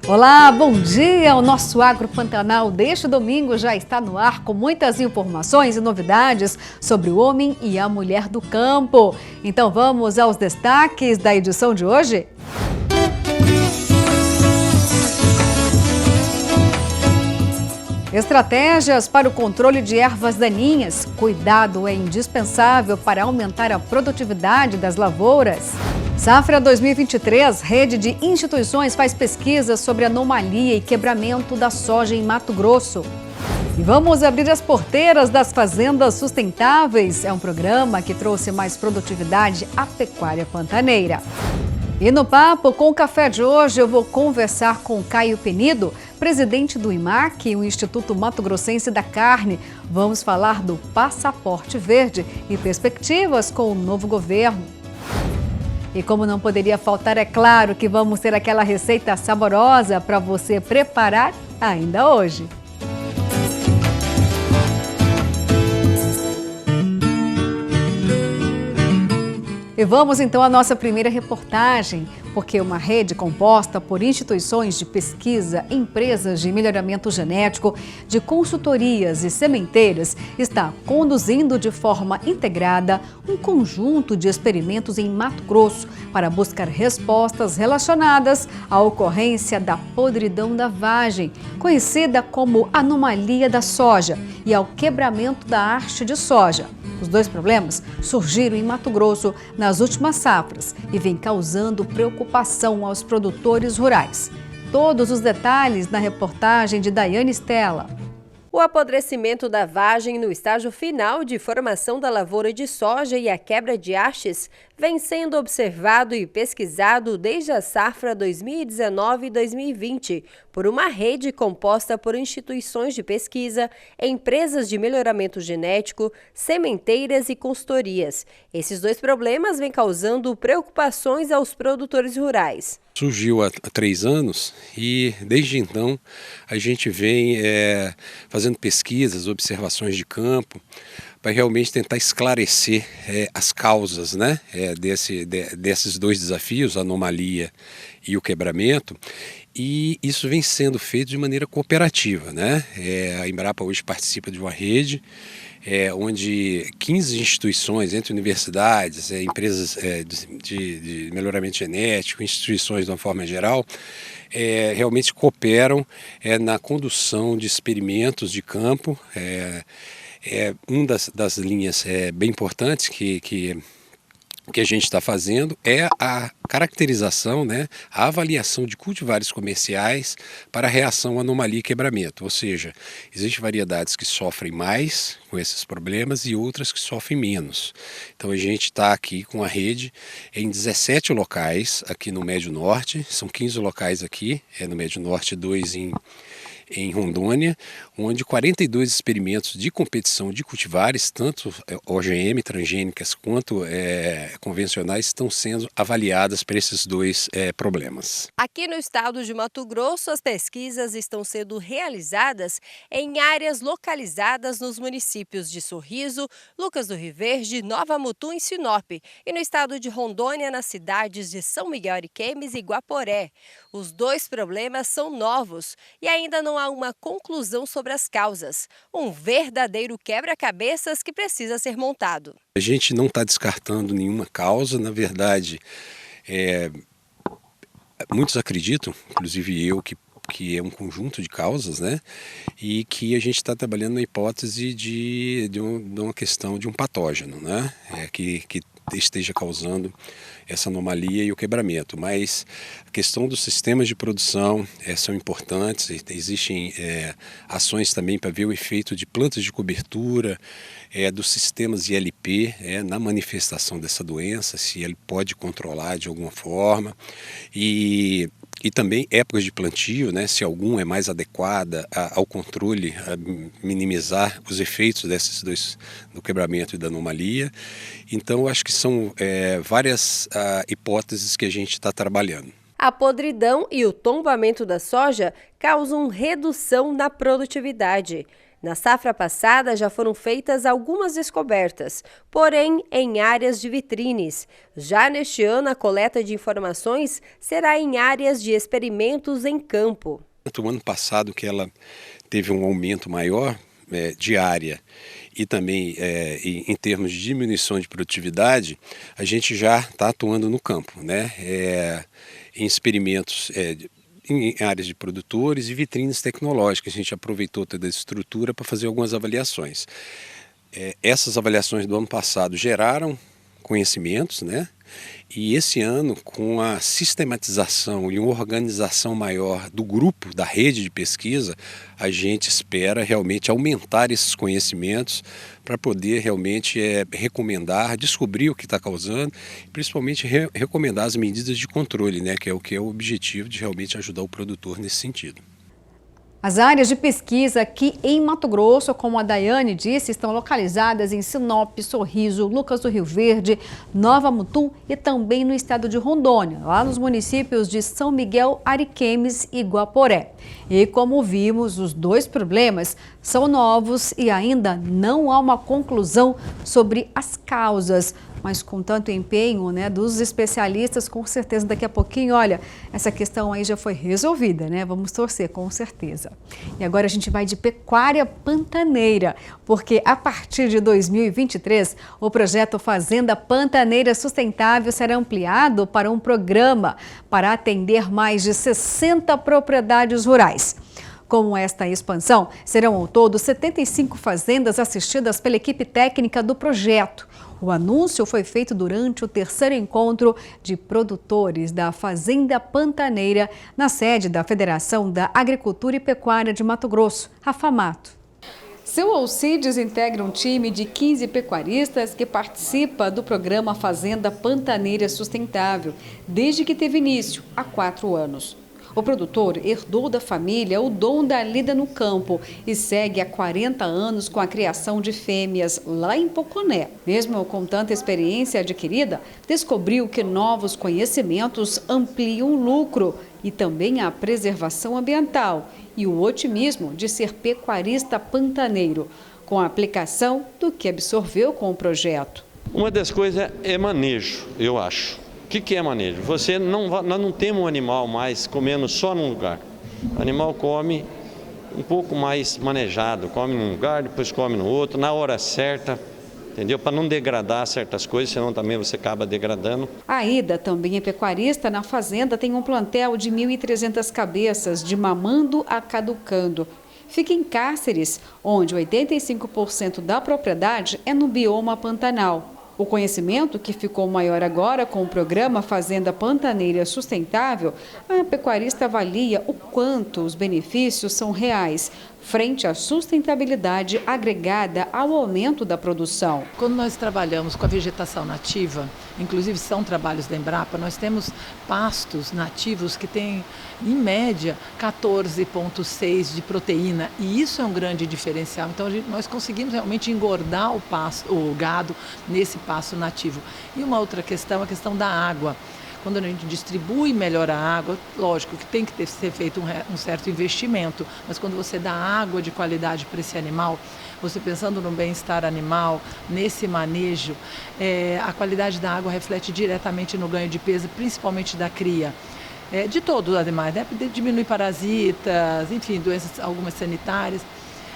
Olá, bom dia! O nosso Agro Pantanal deste domingo já está no ar com muitas informações e novidades sobre o homem e a mulher do campo. Então vamos aos destaques da edição de hoje? Estratégias para o controle de ervas daninhas. Cuidado é indispensável para aumentar a produtividade das lavouras. Safra 2023, rede de instituições faz pesquisas sobre anomalia e quebramento da soja em Mato Grosso. E vamos abrir as porteiras das fazendas sustentáveis. É um programa que trouxe mais produtividade à pecuária pantaneira. E no papo com o café de hoje eu vou conversar com Caio Penido, presidente do IMAC, o Instituto Mato Grossense da Carne. Vamos falar do passaporte verde e perspectivas com o novo governo. E como não poderia faltar, é claro que vamos ter aquela receita saborosa para você preparar ainda hoje. E vamos então à nossa primeira reportagem, porque uma rede composta por instituições de pesquisa, empresas de melhoramento genético, de consultorias e sementeiras está conduzindo de forma integrada um conjunto de experimentos em Mato Grosso para buscar respostas relacionadas à ocorrência da podridão da vagem, conhecida como anomalia da soja, e ao quebramento da haste de soja. Os dois problemas surgiram em Mato Grosso nas últimas safras e vêm causando preocupação aos produtores rurais. Todos os detalhes na reportagem de Daiane Stella. O apodrecimento da vagem no estágio final de formação da lavoura de soja e a quebra de hastes vem sendo observado e pesquisado desde a safra 2019 e 2020 por uma rede composta por instituições de pesquisa, empresas de melhoramento genético, sementeiras e consultorias. Esses dois problemas vêm causando preocupações aos produtores rurais. Surgiu há 3 anos e desde então a gente vem fazendo pesquisas, observações de campo para realmente tentar esclarecer as causas, né, desses dois desafios, a anomalia e o quebramento. E isso vem sendo feito de maneira cooperativa, né? A Embrapa hoje participa de uma rede onde 15 instituições, entre universidades, empresas de melhoramento genético, instituições de uma forma geral, realmente cooperam na condução de experimentos de campo. Uma das linhas bem importantes que a gente está fazendo é a caracterização, né, a avaliação de cultivares comerciais para reação à anomalia e quebramento. Ou seja, existem variedades que sofrem mais com esses problemas e outras que sofrem menos. Então a gente está aqui com a rede em 17 locais aqui no Médio Norte, são 15 locais aqui, no Médio Norte, 2 em Rondônia, onde 42 experimentos de competição de cultivares, tanto OGM, transgênicas, quanto convencionais, estão sendo avaliadas para esses dois problemas. Aqui no estado de Mato Grosso, as pesquisas estão sendo realizadas em áreas localizadas nos municípios de Sorriso, Lucas do Rio Verde, Nova Mutum e Sinop, e no estado de Rondônia, nas cidades de São Miguel Ariquemes e Guaporé. Os dois problemas são novos e ainda não há uma conclusão sobre as causas. Um verdadeiro quebra-cabeças que precisa ser montado. A gente não está descartando nenhuma causa, na verdade, muitos acreditam, inclusive eu, que é um conjunto de causas, né? E que a gente está trabalhando na hipótese de uma questão de um patógeno, né? Que esteja causando essa anomalia e o quebramento, mas a questão dos sistemas de produção são importantes, existem ações também para ver o efeito de plantas de cobertura, dos sistemas ILP na manifestação dessa doença, se ele pode controlar de alguma forma, e também épocas de plantio, né, se algum é mais adequada ao controle, a minimizar os efeitos desses dois, do quebramento e da anomalia. Então, acho que são várias hipóteses que a gente está trabalhando. A podridão e o tombamento da soja causam redução na produtividade. Na safra passada já foram feitas algumas descobertas, porém em áreas de vitrines. Já neste ano, a coleta de informações será em áreas de experimentos em campo. No ano passado, que ela teve um aumento maior de área e também em termos de diminuição de produtividade, a gente já está atuando no campo, né? Em experimentos em áreas de produtores e vitrines tecnológicas. A gente aproveitou toda a estrutura para fazer algumas avaliações. Essas avaliações do ano passado geraram conhecimentos, né? E esse ano, com a sistematização e uma organização maior do grupo, da rede de pesquisa, a gente espera realmente aumentar esses conhecimentos para poder realmente recomendar, descobrir o que está causando, e principalmente recomendar as medidas de controle, né? Que é o objetivo de realmente ajudar o produtor nesse sentido. As áreas de pesquisa aqui em Mato Grosso, como a Daiane disse, estão localizadas em Sinop, Sorriso, Lucas do Rio Verde, Nova Mutum e também no estado de Rondônia, lá nos municípios de São Miguel, Ariquemes e Guaporé. E como vimos, os dois problemas são novos e ainda não há uma conclusão sobre as causas. Mas com tanto empenho, né, dos especialistas, com certeza daqui a pouquinho, olha, essa questão aí já foi resolvida, né? Vamos torcer, com certeza. E agora a gente vai de pecuária pantaneira, porque a partir de 2023, o projeto Fazenda Pantaneira Sustentável será ampliado para um programa para atender mais de 60 propriedades rurais. Com esta expansão, serão ao todo 75 fazendas assistidas pela equipe técnica do projeto. O anúncio foi feito durante o terceiro encontro de produtores da Fazenda Pantaneira, na sede da Federação da Agricultura e Pecuária de Mato Grosso, a FAMATO. Seu Alcides integra um time de 15 pecuaristas que participa do programa Fazenda Pantaneira Sustentável, desde que teve início, há 4 anos. O produtor herdou da família o dom da lida no campo e segue há 40 anos com a criação de fêmeas lá em Poconé. Mesmo com tanta experiência adquirida, descobriu que novos conhecimentos ampliam o lucro e também a preservação ambiental e o otimismo de ser pecuarista pantaneiro, com a aplicação do que absorveu com o projeto. Uma das coisas é manejo, eu acho. O que é manejo? Nós não temos um animal mais comendo só num lugar. O animal come um pouco mais manejado, come num lugar, depois come no outro, na hora certa, entendeu? Para não degradar certas coisas, senão também você acaba degradando. A Ida, também é pecuarista, na fazenda tem um plantel de 1.300 cabeças, de mamando a caducando. Fica em Cáceres, onde 85% da propriedade é no bioma pantanal. O conhecimento, que ficou maior agora com o programa Fazenda Pantaneira Sustentável, a pecuarista avalia o quanto os benefícios são reais, frente à sustentabilidade agregada ao aumento da produção. Quando nós trabalhamos com a vegetação nativa, inclusive são trabalhos da Embrapa, nós temos pastos nativos que têm, em média, 14,6 de proteína, e isso é um grande diferencial. Então nós conseguimos realmente engordar o gado nesse pasto nativo. E uma outra questão, a questão da água. Quando a gente distribui melhor a água, lógico que tem que ser feito um certo investimento, mas quando você dá água de qualidade para esse animal, você pensando no bem-estar animal, nesse manejo, a qualidade da água reflete diretamente no ganho de peso, principalmente da cria. De todos os animais, né? Diminui parasitas, enfim, doenças algumas sanitárias.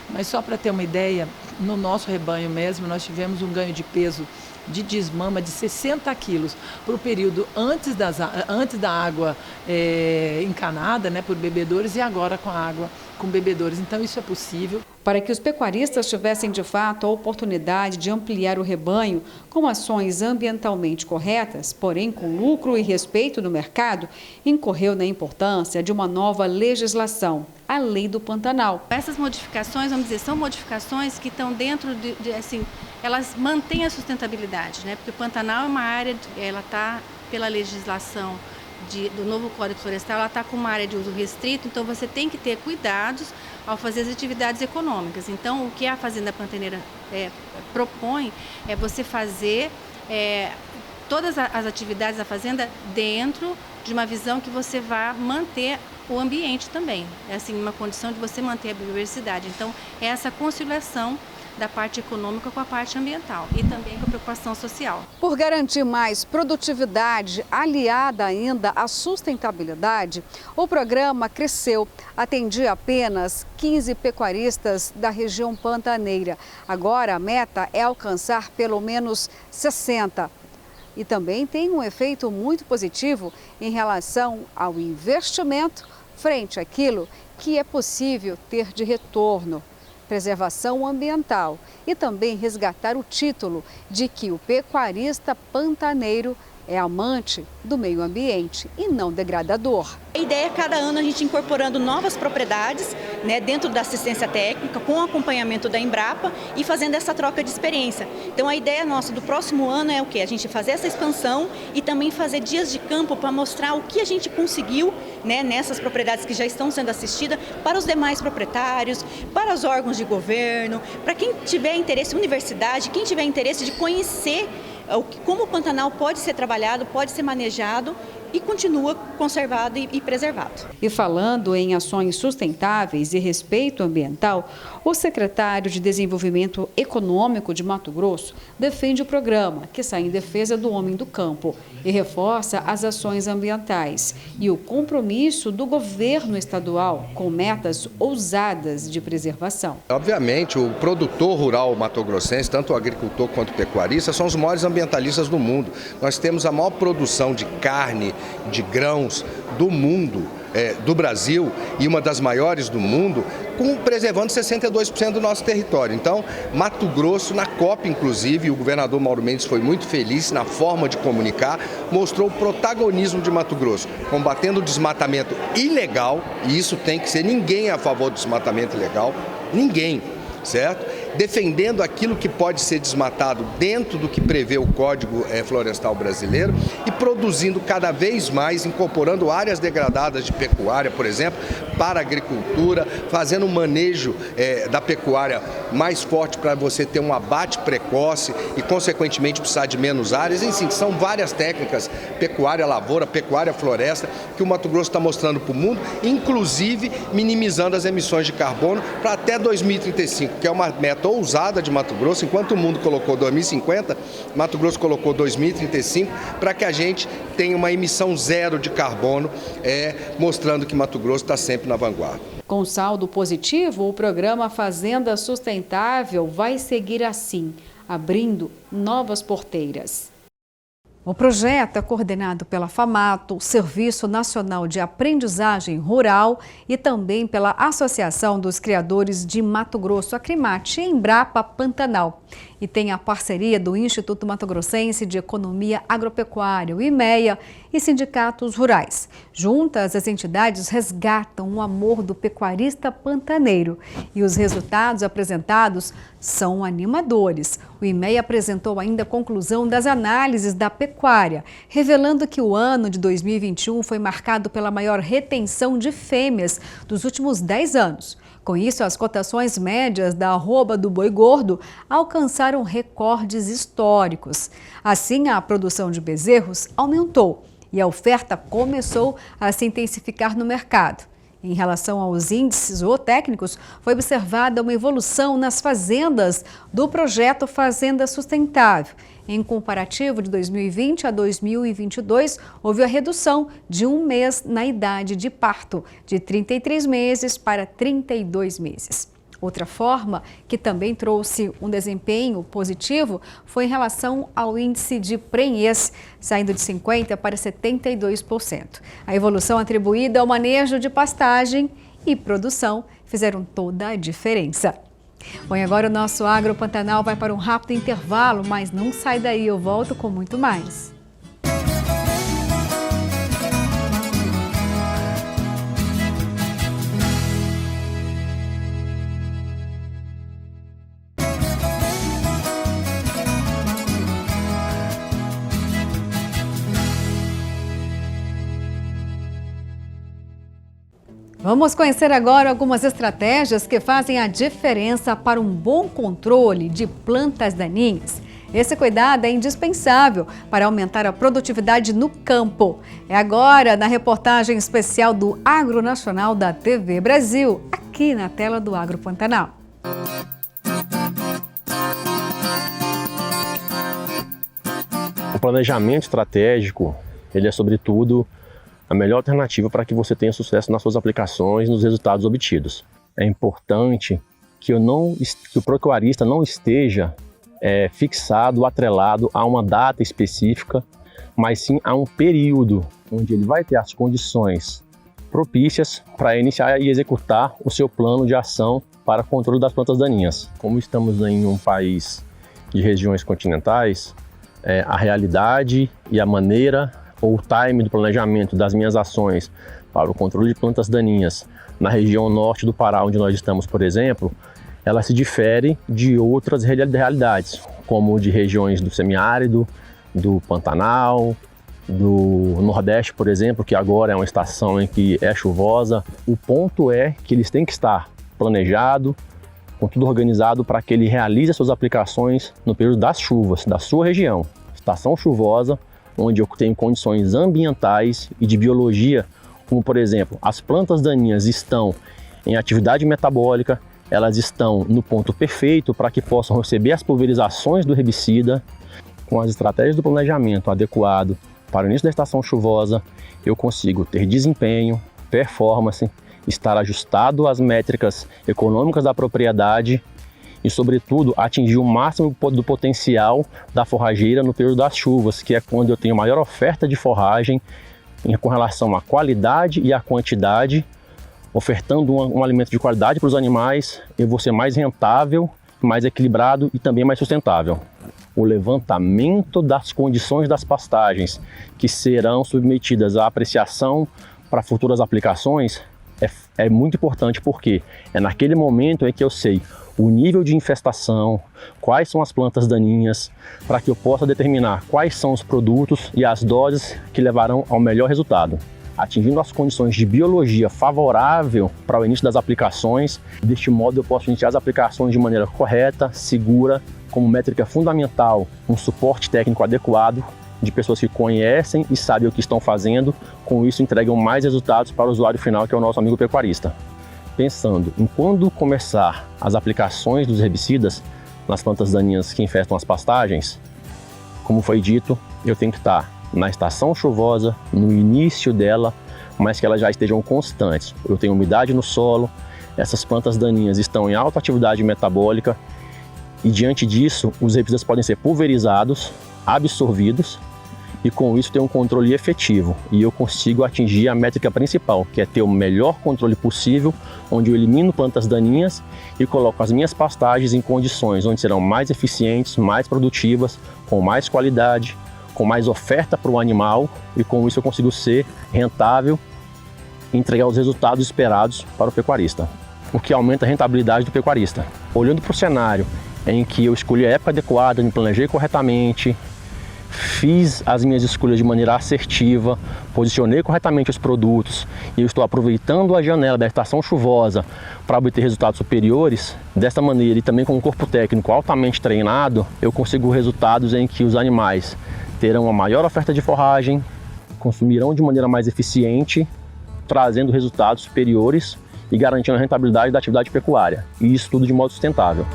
Mas só para ter uma ideia, no nosso rebanho mesmo, nós tivemos um ganho de peso de desmama de 60 quilos para o período antes da água encanada, né, por bebedores, e agora com a água com bebedores. Então isso é possível. Para que os pecuaristas tivessem de fato a oportunidade de ampliar o rebanho com ações ambientalmente corretas, porém com lucro e respeito no mercado, incorreu na importância de uma nova legislação, a Lei do Pantanal. Essas modificações, vamos dizer, são modificações que estão dentro assim, elas mantêm a sustentabilidade, né? Porque o Pantanal é uma área, ela está pela legislação do novo Código Florestal, ela está com uma área de uso restrito, então você tem que ter cuidados ao fazer as atividades econômicas. Então, o que a Fazenda Pantaneira propõe é você fazer todas as atividades da fazenda dentro de uma visão que você vai manter o ambiente também, é assim, uma condição de você manter a biodiversidade. Então, é essa conciliação da parte econômica com a parte ambiental e também com a preocupação social. Por garantir mais produtividade aliada ainda à sustentabilidade, o programa cresceu. Atendia apenas 15 pecuaristas da região pantaneira. Agora a meta é alcançar pelo menos 60. E também tem um efeito muito positivo em relação ao investimento frente àquilo que é possível ter de retorno. Preservação ambiental e também resgatar o título de que o pecuarista pantaneiro é amante do meio ambiente e não degradador. A ideia é cada ano a gente incorporando novas propriedades, né, dentro da assistência técnica, com acompanhamento da Embrapa e fazendo essa troca de experiência. Então a ideia nossa do próximo ano é o quê? A gente fazer essa expansão e também fazer dias de campo para mostrar o que a gente conseguiu, né, nessas propriedades que já estão sendo assistidas para os demais proprietários, para os órgãos de governo, para quem tiver interesse, universidade, quem tiver interesse de conhecer como o Pantanal pode ser trabalhado, pode ser manejado e continua conservado e preservado. E falando em ações sustentáveis e respeito ambiental, o secretário de Desenvolvimento Econômico de Mato Grosso defende o programa, que sai em defesa do homem do campo, e reforça as ações ambientais e o compromisso do governo estadual com metas ousadas de preservação. Obviamente, o produtor rural matogrossense, tanto o agricultor quanto o pecuarista, são os maiores ambientalistas do mundo. Nós temos a maior produção de carne, de grãos do mundo, do Brasil, e uma das maiores do mundo, preservando 62% do nosso território. Então, Mato Grosso, na COP, inclusive, o governador Mauro Mendes foi muito feliz na forma de comunicar, mostrou o protagonismo de Mato Grosso, combatendo o desmatamento ilegal, e isso tem que ser, ninguém é a favor do desmatamento ilegal, ninguém, certo? Defendendo aquilo que pode ser desmatado dentro do que prevê o Código Florestal Brasileiro e produzindo cada vez mais, incorporando áreas degradadas de pecuária, por exemplo, para a agricultura, fazendo um manejo da pecuária mais forte para você ter um abate precoce e, consequentemente, precisar de menos áreas. Enfim, são várias técnicas, pecuária lavoura, pecuária floresta, que o Mato Grosso está mostrando para o mundo, inclusive minimizando as emissões de carbono para até 2035, que é uma meta ousada de Mato Grosso. Enquanto o mundo colocou 2050, Mato Grosso colocou 2035, para que a gente tenha uma emissão zero de carbono, mostrando que Mato Grosso está sempre na vanguarda. Com saldo positivo, o programa Fazenda Sustentável vai seguir assim, abrindo novas porteiras. O projeto é coordenado pela FAMATO, Serviço Nacional de Aprendizagem Rural, e também pela Associação dos Criadores de Mato Grosso, a Crimate, e Embrapa Pantanal. E tem a parceria do Instituto Mato Grossense de Economia Agropecuária, o IMEA, e sindicatos rurais. Juntas, as entidades resgatam o amor do pecuarista pantaneiro. E os resultados apresentados são animadores. O IMEA apresentou ainda a conclusão das análises da pecuária, revelando que o ano de 2021 foi marcado pela maior retenção de fêmeas dos últimos 10 anos. Com isso, as cotações médias da arroba do boi gordo alcançaram recordes históricos. Assim, a produção de bezerros aumentou e a oferta começou a se intensificar no mercado. Em relação aos índices zootécnicos, foi observada uma evolução nas fazendas do projeto Fazenda Sustentável. Em comparativo de 2020 a 2022, houve a redução de 1 mês na idade de parto, de 33 meses para 32 meses. Outra forma que também trouxe um desempenho positivo foi em relação ao índice de prenhez, saindo de 50% para 72%. A evolução atribuída ao manejo de pastagem e produção fizeram toda a diferença. Bom, e agora o nosso Agro Pantanal vai para um rápido intervalo, mas não sai daí, eu volto com muito mais. Vamos conhecer agora algumas estratégias que fazem a diferença para um bom controle de plantas daninhas. Esse cuidado é indispensável para aumentar a produtividade no campo. É agora na reportagem especial do Agro Nacional da TV Brasil, aqui na tela do Agro Pantanal. O planejamento estratégico, ele é sobretudo a melhor alternativa para que você tenha sucesso nas suas aplicações e nos resultados obtidos. É importante que o pecuarista não esteja fixado, atrelado a uma data específica, mas sim a um período onde ele vai ter as condições propícias para iniciar e executar o seu plano de ação para controle das plantas daninhas. Como estamos em um país de regiões continentais, a realidade e a maneira ou o time do planejamento das minhas ações para o controle de plantas daninhas na região norte do Pará, onde nós estamos, por exemplo, ela se difere de outras realidades, como de regiões do semiárido, do Pantanal, do Nordeste, por exemplo, que agora é uma estação em que é chuvosa. O ponto é que eles têm que estar planejados, com tudo organizado para que ele realize as suas aplicações no período das chuvas, da sua região. Estação chuvosa, onde eu tenho condições ambientais e de biologia, como por exemplo, as plantas daninhas estão em atividade metabólica, elas estão no ponto perfeito para que possam receber as pulverizações do herbicida. Com as estratégias do planejamento adequado para o início da estação chuvosa, eu consigo ter desempenho, performance, estar ajustado às métricas econômicas da propriedade e, sobretudo, atingir o máximo do potencial da forrageira no período das chuvas, que é quando eu tenho maior oferta de forragem com relação à qualidade e à quantidade. Ofertando um alimento de qualidade para os animais, eu vou ser mais rentável, mais equilibrado e também mais sustentável. O levantamento das condições das pastagens que serão submetidas à apreciação para futuras aplicações é muito importante, porque é naquele momento em que eu sei o nível de infestação, quais são as plantas daninhas, para que eu possa determinar quais são os produtos e as doses que levarão ao melhor resultado. Atingindo as condições de biologia favorável para o início das aplicações, deste modo eu posso iniciar as aplicações de maneira correta, segura, como métrica fundamental, um suporte técnico adequado, de pessoas que conhecem e sabem o que estão fazendo, com isso entregam mais resultados para o usuário final, que é o nosso amigo pecuarista. Pensando em quando começar as aplicações dos herbicidas nas plantas daninhas que infestam as pastagens, como foi dito, eu tenho que estar na estação chuvosa, no início dela, mas que elas já estejam constantes. Eu tenho umidade no solo, essas plantas daninhas estão em alta atividade metabólica e, diante disso, os herbicidas podem ser pulverizados, absorvidos e, com isso, ter um controle efetivo. E eu consigo atingir a métrica principal, que é ter o melhor controle possível, onde eu elimino plantas daninhas e coloco as minhas pastagens em condições onde serão mais eficientes, mais produtivas, com mais qualidade, com mais oferta para o animal, e com isso eu consigo ser rentável e entregar os resultados esperados para o pecuarista, o que aumenta a rentabilidade do pecuarista. Olhando para o cenário em que eu escolhi a época adequada, me planejei corretamente, fiz as minhas escolhas de maneira assertiva, posicionei corretamente os produtos e eu estou aproveitando a janela da estação chuvosa para obter resultados superiores, desta maneira e também com um corpo técnico altamente treinado, eu consigo resultados em que os animais terão uma maior oferta de forragem, consumirão de maneira mais eficiente, trazendo resultados superiores e garantindo a rentabilidade da atividade pecuária. E isso tudo de modo sustentável.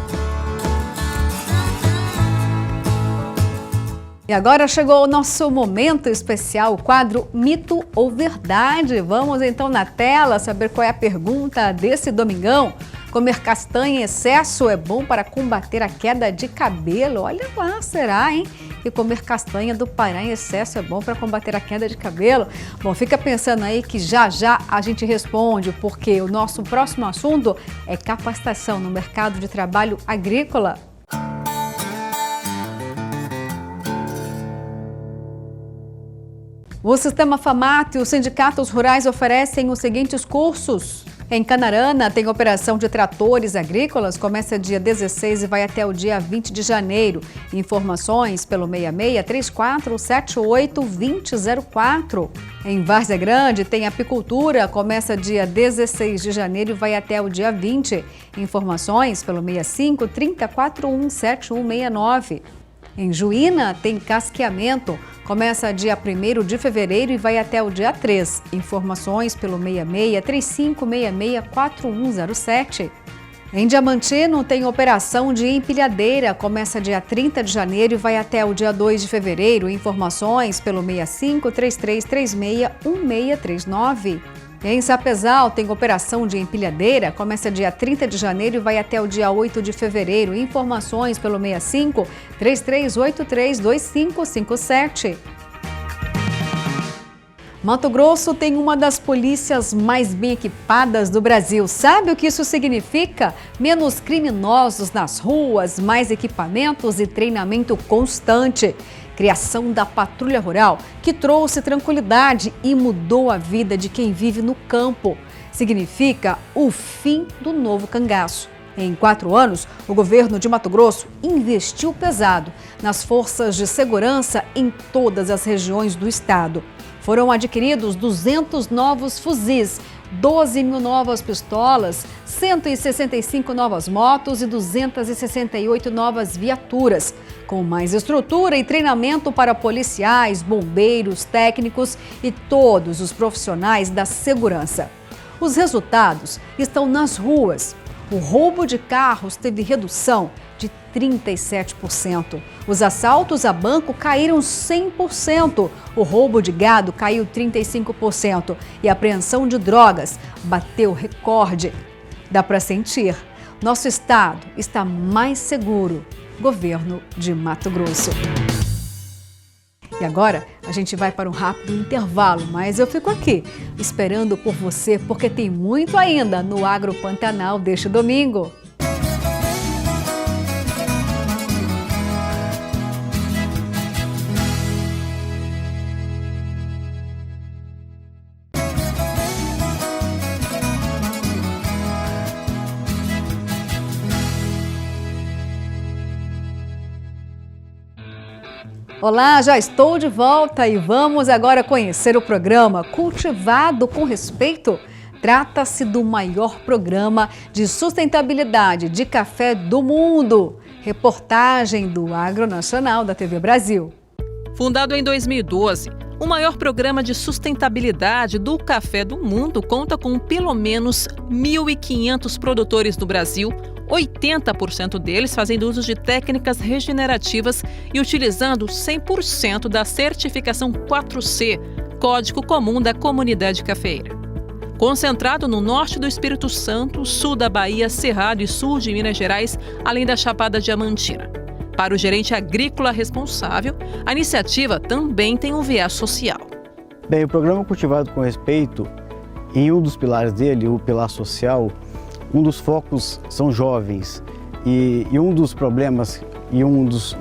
E agora chegou o nosso momento especial, o quadro Mito ou Verdade. Vamos então na tela saber qual é a pergunta desse domingão. Comer castanha em excesso é bom para combater a queda de cabelo? Olha lá, será, hein? E comer castanha do Pará em excesso é bom para combater a queda de cabelo? Bom, fica pensando aí que já a gente responde, porque o nosso próximo assunto é capacitação no mercado de trabalho agrícola. O Sistema FAMAT e os sindicatos rurais oferecem os seguintes cursos. Em Canarana, tem operação de tratores agrícolas, começa dia 16 e vai até o dia 20 de janeiro. Informações pelo 66-3478-2004. Em Várzea Grande, tem apicultura, começa dia 16 de janeiro e vai até o dia 20. Informações pelo 65-3041-7169. Em Juína, tem casqueamento. Começa dia 1º de fevereiro e vai até o dia 3. Informações pelo 66-3566-4107. Em Diamantino, tem operação de empilhadeira. Começa dia 30 de janeiro e vai até o dia 2 de fevereiro. Informações pelo 65-3336-1639. Em Sapezal, tem operação de empilhadeira. Começa dia 30 de janeiro e vai até o dia 8 de fevereiro. Informações pelo 65-3383-2557. Mato Grosso tem uma das polícias mais bem equipadas do Brasil. Sabe o que isso significa? Menos criminosos nas ruas, mais equipamentos e treinamento constante. Criação da Patrulha Rural, que trouxe tranquilidade e mudou a vida de quem vive no campo. Significa o fim do novo cangaço. Em 4 anos, o governo de Mato Grosso investiu pesado nas forças de segurança em todas as regiões do estado. Foram adquiridos 200 novos fuzis, 12 mil novas pistolas, 165 novas motos e 268 novas viaturas, com mais estrutura e treinamento para policiais, bombeiros, técnicos e todos os profissionais da segurança. Os resultados estão nas ruas. O roubo de carros teve redução de 37%. Os assaltos a banco caíram 100%. O roubo de gado caiu 35%. E a apreensão de drogas bateu recorde. Dá para sentir. Nosso estado está mais seguro. Governo de Mato Grosso. E agora a gente vai para um rápido intervalo, mas eu fico aqui esperando por você porque tem muito ainda no Agro Pantanal deste domingo. Olá, já estou de volta e vamos agora conhecer o programa Cultivado com Respeito. Trata-se do maior programa de sustentabilidade de café do mundo. Reportagem do Agro Nacional da TV Brasil. Fundado em 2012, o maior programa de sustentabilidade do café do mundo conta com pelo menos 1.500 produtores no Brasil, 80% deles fazendo uso de técnicas regenerativas e utilizando 100% da certificação 4C, Código Comum da Comunidade Cafeeira. Concentrado no norte do Espírito Santo, sul da Bahia, Cerrado e sul de Minas Gerais, além da Chapada Diamantina. Para o gerente agrícola responsável, a iniciativa também tem um viés social. Bem, o programa Cultivado com Respeito, em um dos pilares dele, o pilar social, um dos focos são jovens e um dos problemas e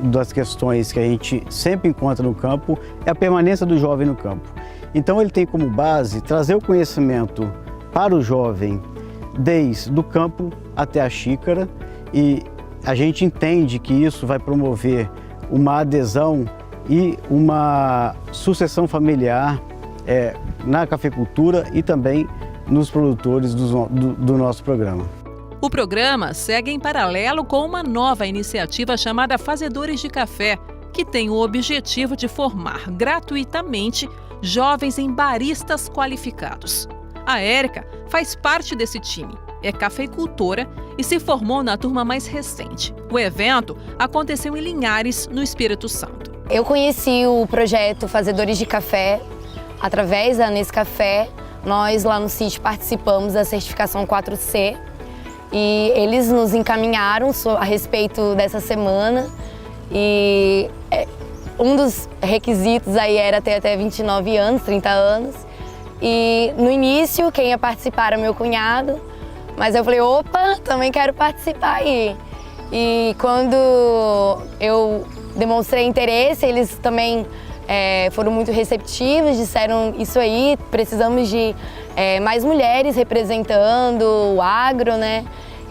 das questões que a gente sempre encontra no campo é a permanência do jovem no campo. Então ele tem como base trazer o conhecimento para o jovem desde o campo até a xícara e a gente entende que isso vai promover uma adesão e uma sucessão familiar na cafeicultura e também nos produtores do nosso programa. O programa segue em paralelo com uma nova iniciativa chamada Fazedores de Café, que tem o objetivo de formar gratuitamente jovens em baristas qualificados. A Érica faz parte desse time, é cafeicultora e se formou na turma mais recente. O evento aconteceu em Linhares, no Espírito Santo. Eu conheci o projeto Fazedores de Café através da Nescafé. Nós lá no sítio participamos da certificação 4C e eles nos encaminharam a respeito dessa semana e um dos requisitos aí era ter até 29 anos, 30 anos e no início quem ia participar era meu cunhado, mas eu falei, opa, também quero participar aí. E quando eu demonstrei interesse, eles também foram muito receptivos, disseram isso aí, precisamos de mais mulheres representando o agro, né?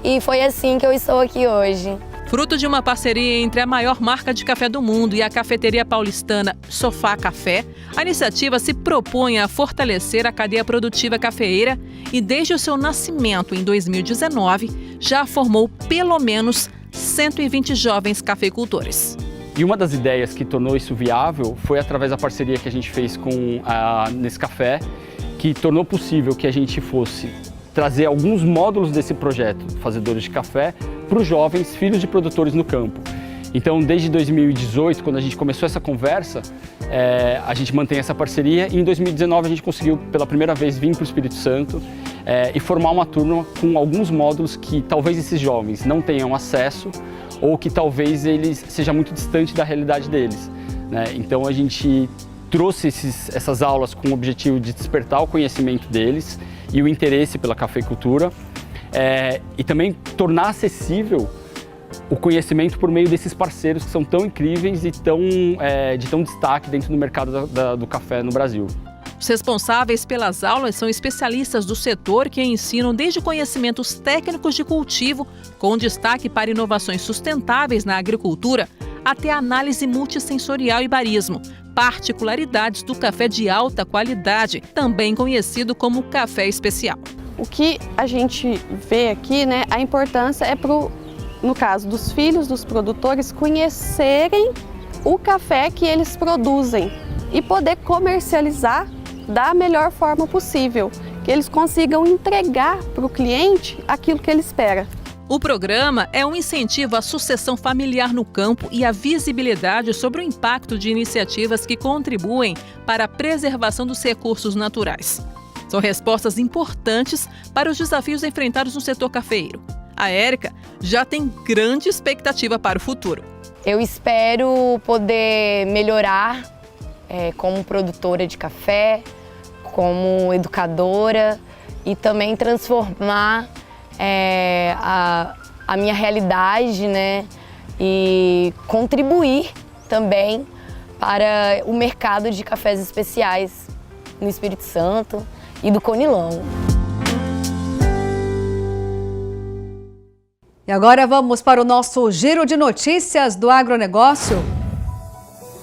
E foi assim que eu estou aqui hoje. Fruto de uma parceria entre a maior marca de café do mundo e a cafeteria paulistana Sofá Café, a iniciativa se propõe a fortalecer a cadeia produtiva cafeeira e desde o seu nascimento em 2019 já formou pelo menos 120 jovens cafeicultores. E uma das ideias que tornou isso viável foi através da parceria que a gente fez com a Nescafé, que tornou possível que a gente fosse trazer alguns módulos desse projeto, Fazedores de Café, para os jovens filhos de produtores no campo. Então, desde 2018, quando a gente começou essa conversa, a gente mantém essa parceria e em 2019 a gente conseguiu pela primeira vez vir para o Espírito Santo e formar uma turma com alguns módulos que talvez esses jovens não tenham acesso ou que talvez eles seja muito distante da realidade deles, né? Então a gente trouxe essas aulas com o objetivo de despertar o conhecimento deles e o interesse pela cafeicultura e também tornar acessível o conhecimento por meio desses parceiros que são tão incríveis e de tão destaque dentro do mercado do café no Brasil. Os responsáveis pelas aulas são especialistas do setor que ensinam desde conhecimentos técnicos de cultivo, com destaque para inovações sustentáveis na agricultura, até análise multissensorial e barismo, particularidades do café de alta qualidade, também conhecido como café especial. O que a gente vê aqui, né, a importância é no caso dos filhos dos produtores, conhecerem o café que eles produzem e poder comercializar da melhor forma possível, que eles consigam entregar para o cliente aquilo que ele espera. O programa é um incentivo à sucessão familiar no campo e à visibilidade sobre o impacto de iniciativas que contribuem para a preservação dos recursos naturais. São respostas importantes para os desafios enfrentados no setor cafeeiro. A Érica já tem grande expectativa para o futuro. Eu espero poder melhorar como produtora de café, como educadora e também transformar a minha realidade, né, e contribuir também para o mercado de cafés especiais no Espírito Santo e do Conilão. E agora vamos para o nosso giro de notícias do agronegócio.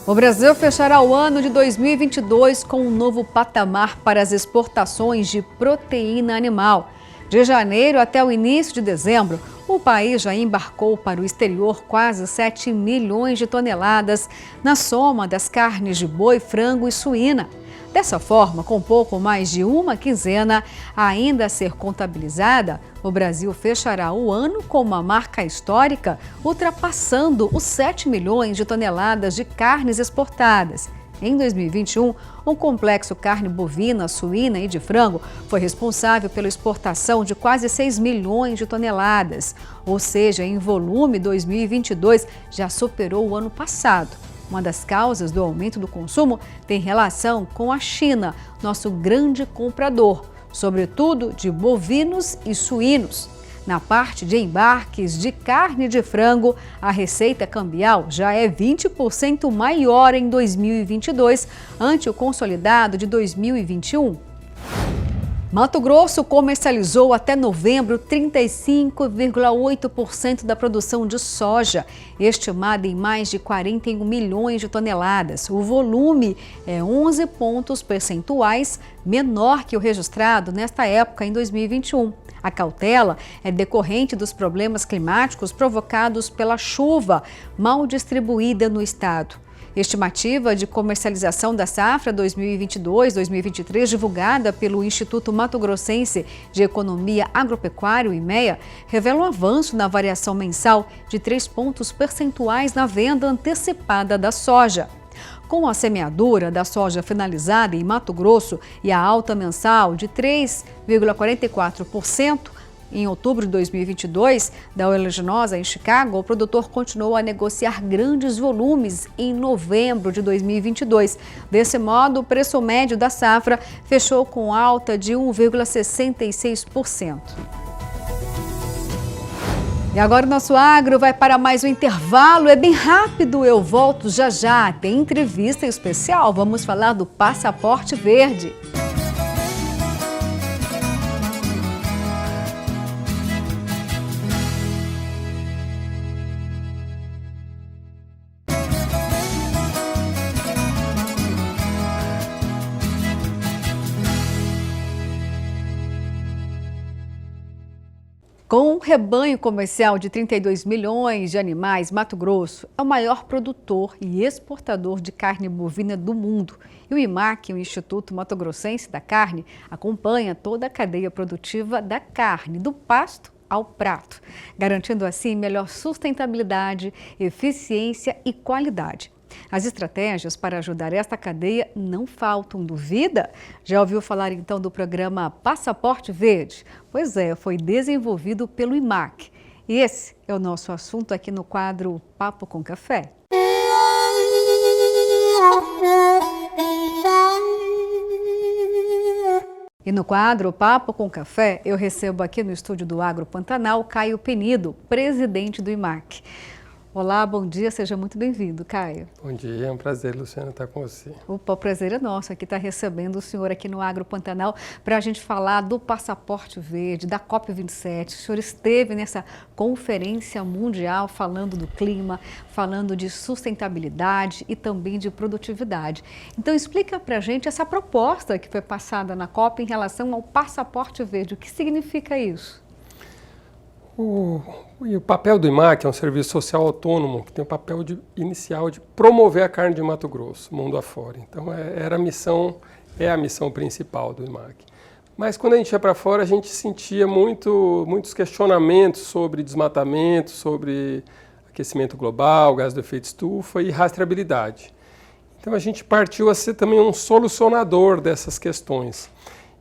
O Brasil fechará o ano de 2022 com um novo patamar para as exportações de proteína animal. De janeiro até o início de dezembro, o país já embarcou para o exterior quase 7 milhões de toneladas na soma das carnes de boi, frango e suína. Dessa forma, com pouco mais de uma quinzena ainda a ser contabilizada, o Brasil fechará o ano com uma marca histórica, ultrapassando os 7 milhões de toneladas de carnes exportadas. Em 2021, um complexo carne bovina, suína e de frango foi responsável pela exportação de quase 6 milhões de toneladas. Ou seja, em volume, 2022 já superou o ano passado. Uma das causas do aumento do consumo tem relação com a China, nosso grande comprador, sobretudo de bovinos e suínos. Na parte de embarques de carne de frango, a receita cambial já é 20% maior em 2022, ante o consolidado de 2021. Mato Grosso comercializou até novembro 35,8% da produção de soja, estimada em mais de 41 milhões de toneladas. O volume é 11 pontos percentuais menor que o registrado nesta época em 2021. A cautela é decorrente dos problemas climáticos provocados pela chuva mal distribuída no estado. Estimativa de comercialização da safra 2022-2023, divulgada pelo Instituto Mato Grossense de Economia Agropecuária, IMEA, revela um avanço na variação mensal de 3 pontos percentuais na venda antecipada da soja. Com a semeadura da soja finalizada em Mato Grosso e a alta mensal de 3,44%, em outubro de 2022, da oleaginosa em Chicago, o produtor continuou a negociar grandes volumes em novembro de 2022. Desse modo, o preço médio da safra fechou com alta de 1,66%. E agora o nosso agro vai para mais um intervalo. É bem rápido, eu volto já já. Tem entrevista especial, vamos falar do Passaporte Verde. Com um rebanho comercial de 32 milhões de animais, Mato Grosso é o maior produtor e exportador de carne bovina do mundo. E o IMAC, o Instituto Mato Grossense da Carne, acompanha toda a cadeia produtiva da carne, do pasto ao prato, garantindo assim melhor sustentabilidade, eficiência e qualidade. As estratégias para ajudar esta cadeia não faltam, duvida? Já ouviu falar então do programa Passaporte Verde? Pois é, foi desenvolvido pelo IMAC. E esse é o nosso assunto aqui no quadro Papo com Café. E no quadro Papo com Café, eu recebo aqui no estúdio do Agro Pantanal Caio Penido, presidente do IMAC. Olá, bom dia, seja muito bem-vindo, Caio. Bom dia, é um prazer, Luciana, estar com você. Opa, o prazer é nosso aqui estar recebendo o senhor aqui no Agro Pantanal para a gente falar do Passaporte Verde, da COP27. O senhor esteve nessa conferência mundial falando do clima, falando de sustentabilidade e também de produtividade. Então, explica para a gente essa proposta que foi passada na COP em relação ao Passaporte Verde. O que significa isso? O papel do IMAC é um serviço social autônomo que tem o papel inicial de promover a carne de Mato Grosso, mundo afora. Então, é a missão principal do IMAC. Mas quando a gente ia para fora, a gente sentia muitos questionamentos sobre desmatamento, sobre aquecimento global, gás do efeito estufa e rastreabilidade. Então, a gente partiu a ser também um solucionador dessas questões.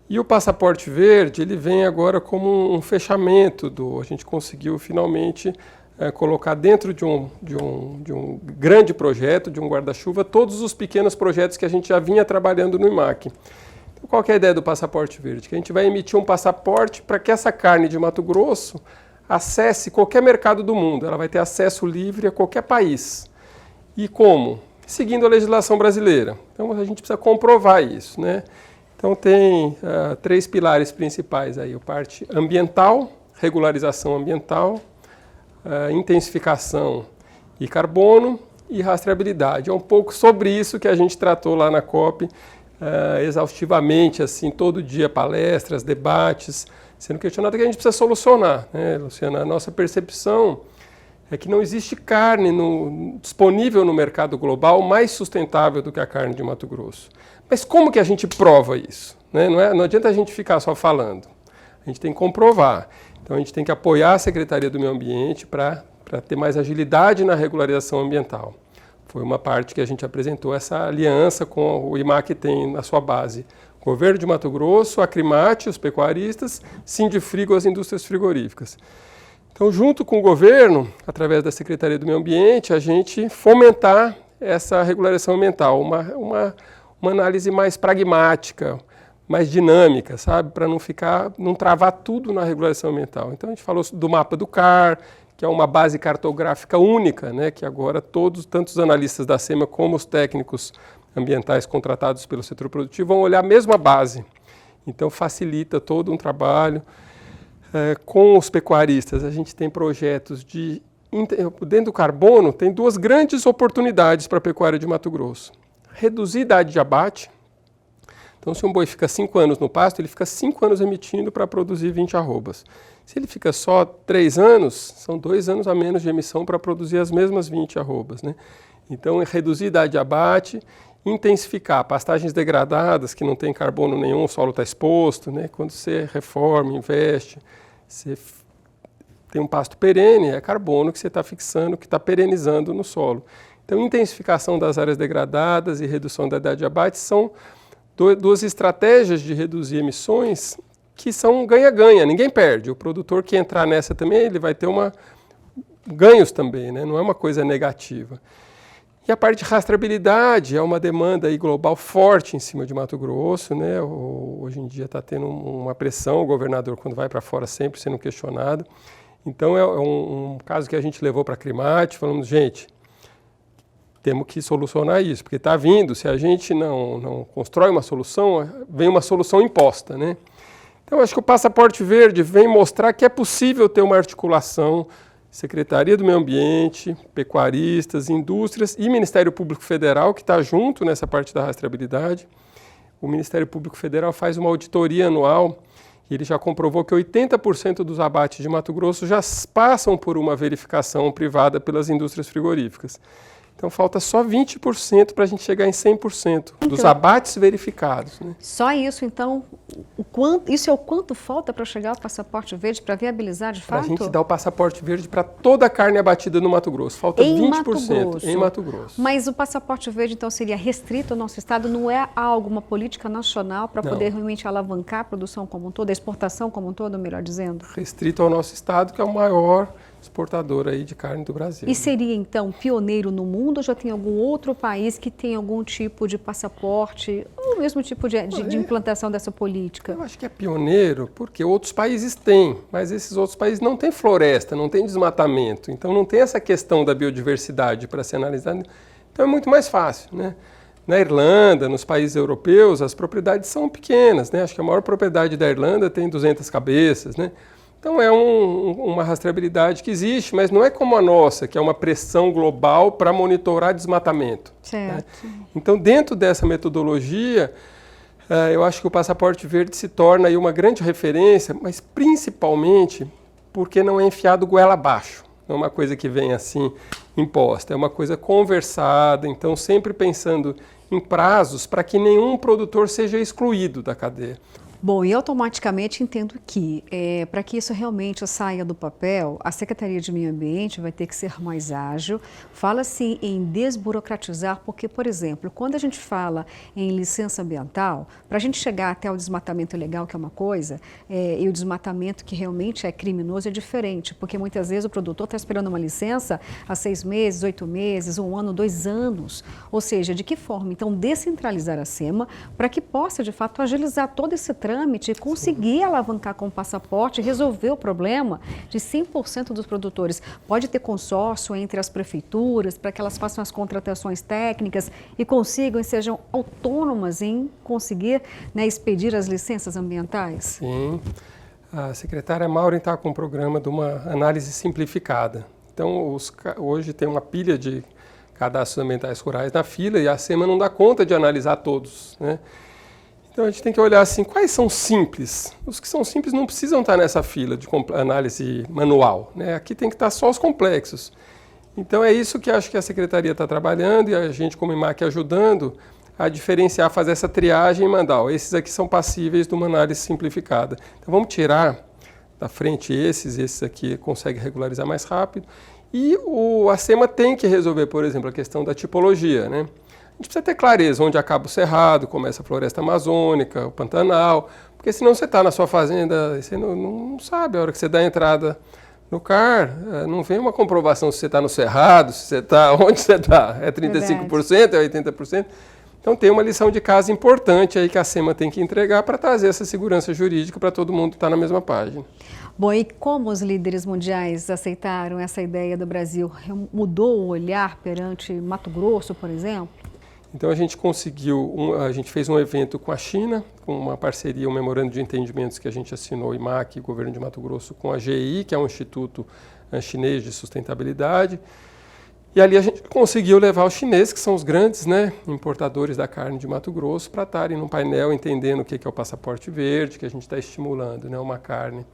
E o Passaporte Verde, ele vem agora como um fechamento a gente conseguiu finalmente colocar dentro de um grande projeto, de um guarda-chuva, todos os pequenos projetos que a gente já vinha trabalhando no IMAC. Então, qual que é a ideia do Passaporte Verde? Que a gente vai emitir um passaporte para que essa carne de Mato Grosso acesse qualquer mercado do mundo, ela vai ter acesso livre a qualquer país. E como? Seguindo a legislação brasileira. Então, a gente precisa comprovar isso, né? Então tem 3 pilares principais aí, a parte ambiental, regularização ambiental, intensificação e carbono e rastreabilidade. É um pouco sobre isso que a gente tratou lá na COP, exaustivamente, assim, todo dia palestras, debates, sendo questionado que a gente precisa solucionar, né, Luciana? A nossa percepção é que não existe carne disponível no mercado global mais sustentável do que a carne de Mato Grosso. Mas como que a gente prova isso? Né? Não adianta a gente ficar só falando, a gente tem que comprovar. Então a gente tem que apoiar a Secretaria do Meio Ambiente para ter mais agilidade na regularização ambiental. Foi uma parte que a gente apresentou, essa aliança com o IMAC tem na sua base. Governo de Mato Grosso, Acrimate, os pecuaristas, Sindifrigo, as indústrias frigoríficas. Então, junto com o governo, através da Secretaria do Meio Ambiente, a gente fomentar essa regularização ambiental, uma análise mais pragmática, mais dinâmica, sabe? Para não travar tudo na regularização ambiental. Então, a gente falou do mapa do CAR, que é uma base cartográfica única, né? Que agora tanto os analistas da SEMA como os técnicos ambientais contratados pelo setor produtivo vão olhar a mesma base. Então, facilita todo um trabalho. Com os pecuaristas, a gente tem projetos dentro do carbono, tem 2 grandes oportunidades para a pecuária de Mato Grosso. Reduzir a idade de abate. Então, se um boi fica 5 anos no pasto, ele fica 5 anos emitindo para produzir 20 arrobas. Se ele fica só 3 anos, são 2 anos a menos de emissão para produzir as mesmas 20 arrobas, né? Então, reduzir a idade de abate, intensificar pastagens degradadas, que não tem carbono nenhum, o solo está exposto, né? Quando você reforma, investe, você tem um pasto perene, é carbono que você está fixando, que está perenizando no solo. Então, intensificação das áreas degradadas e redução da idade de abate são 2 estratégias de reduzir emissões que são ganha-ganha, ninguém perde. O produtor que entrar nessa também, ele vai ter ganhos também, né? Não é uma coisa negativa. E a parte de rastreabilidade é uma demanda aí global forte em cima de Mato Grosso, né? Hoje em dia está tendo uma pressão, o governador quando vai para fora sempre sendo questionado. Então é um caso que a gente levou para a Acrimate, falamos, gente, temos que solucionar isso, porque está vindo, se a gente não constrói uma solução, vem uma solução imposta, né? Então acho que o Passaporte Verde vem mostrar que é possível ter uma articulação Secretaria do Meio Ambiente, pecuaristas, indústrias e Ministério Público Federal, que está junto nessa parte da rastreabilidade. O Ministério Público Federal faz uma auditoria anual E ele já comprovou que 80% dos abates de Mato Grosso já passam por uma verificação privada pelas indústrias frigoríficas. Então falta só 20% para a gente chegar em 100% dos abates verificados. Né? Só isso, então, isso é o quanto falta para chegar ao passaporte verde, para viabilizar de fato? Para a gente dar o passaporte verde para toda a carne abatida no Mato Grosso. Falta 20% em Mato Grosso. Mas o passaporte verde, então, seria restrito ao nosso estado? Não é algo, uma política nacional para poder realmente alavancar a produção como um todo, a exportação como um todo, melhor dizendo? Restrito ao nosso estado, que é o maior exportador aí de carne do Brasil. E seria, então, pioneiro no mundo ou já tem algum outro país que tem algum tipo de passaporte ou o mesmo tipo de implantação dessa política? Eu acho que é pioneiro porque outros países têm, mas esses outros países não têm floresta, não têm desmatamento, então não tem essa questão da biodiversidade para ser analisada, então é muito mais fácil, né? Na Irlanda, nos países europeus, as propriedades são pequenas, né? Acho que a maior propriedade da Irlanda tem 200 cabeças, né? Então é uma rastreabilidade que existe, mas não é como a nossa, que é uma pressão global para monitorar desmatamento. Certo. Né? Então, dentro dessa metodologia, eu acho que o passaporte verde se torna aí uma grande referência, mas principalmente porque não é enfiado goela abaixo. Não é uma coisa que vem assim imposta, é uma coisa conversada, então sempre pensando em prazos para que nenhum produtor seja excluído da cadeia. Bom, e automaticamente entendo que, para que isso realmente saia do papel, a Secretaria de Meio Ambiente vai ter que ser mais ágil. Fala-se em desburocratizar, porque, por exemplo, quando a gente fala em licença ambiental, para a gente chegar até o desmatamento ilegal, que é uma coisa, e o desmatamento que realmente é criminoso é diferente, porque muitas vezes o produtor está esperando uma licença há 6 meses, 8 meses, 1 ano, 2 anos. Ou seja, de que forma, então, descentralizar a SEMA para que possa, de fato, agilizar todo esse trâmite e conseguir alavancar com o passaporte, resolver o problema de 100% dos produtores. Pode ter consórcio entre as prefeituras para que elas façam as contratações técnicas e consigam e sejam autônomas em conseguir, né, expedir as licenças ambientais? Sim. A secretária Maureen está com um programa de uma análise simplificada. Então, hoje tem uma pilha de cadastros ambientais rurais na fila e a SEMA não dá conta de analisar todos, né? Então a gente tem que olhar assim, quais são simples? Os que são simples não precisam estar nessa fila de análise manual, né? Aqui tem que estar só os complexos. Então é isso que acho que a Secretaria está trabalhando e a gente como IMAC ajudando a diferenciar, fazer essa triagem e mandar, esses aqui são passíveis de uma análise simplificada. Então vamos tirar da frente esses aqui consegue regularizar mais rápido. E a SEMA tem que resolver, por exemplo, a questão da tipologia, né? A gente precisa ter clareza onde acaba o cerrado, começa a floresta amazônica, o Pantanal, porque senão você está na sua fazenda, você não sabe a hora que você dá a entrada no CAR, não vem uma comprovação se você está no cerrado, se você está onde você está, é 35%, é 80%. Então tem uma lição de casa importante aí que a SEMA tem que entregar para trazer essa segurança jurídica para todo mundo estar na mesma página. Bom, e como os líderes mundiais aceitaram essa ideia do Brasil? Mudou o olhar perante Mato Grosso, por exemplo? Então a gente a gente fez um evento com a China, com uma parceria, um memorando de entendimentos que a gente assinou, IMAC, Governo de Mato Grosso, com a GI, que é um instituto chinês de sustentabilidade. E ali a gente conseguiu levar os chineses, que são os grandes, né, importadores da carne de Mato Grosso, para estarem num painel entendendo o que é o passaporte verde, que a gente está estimulando, né, uma carne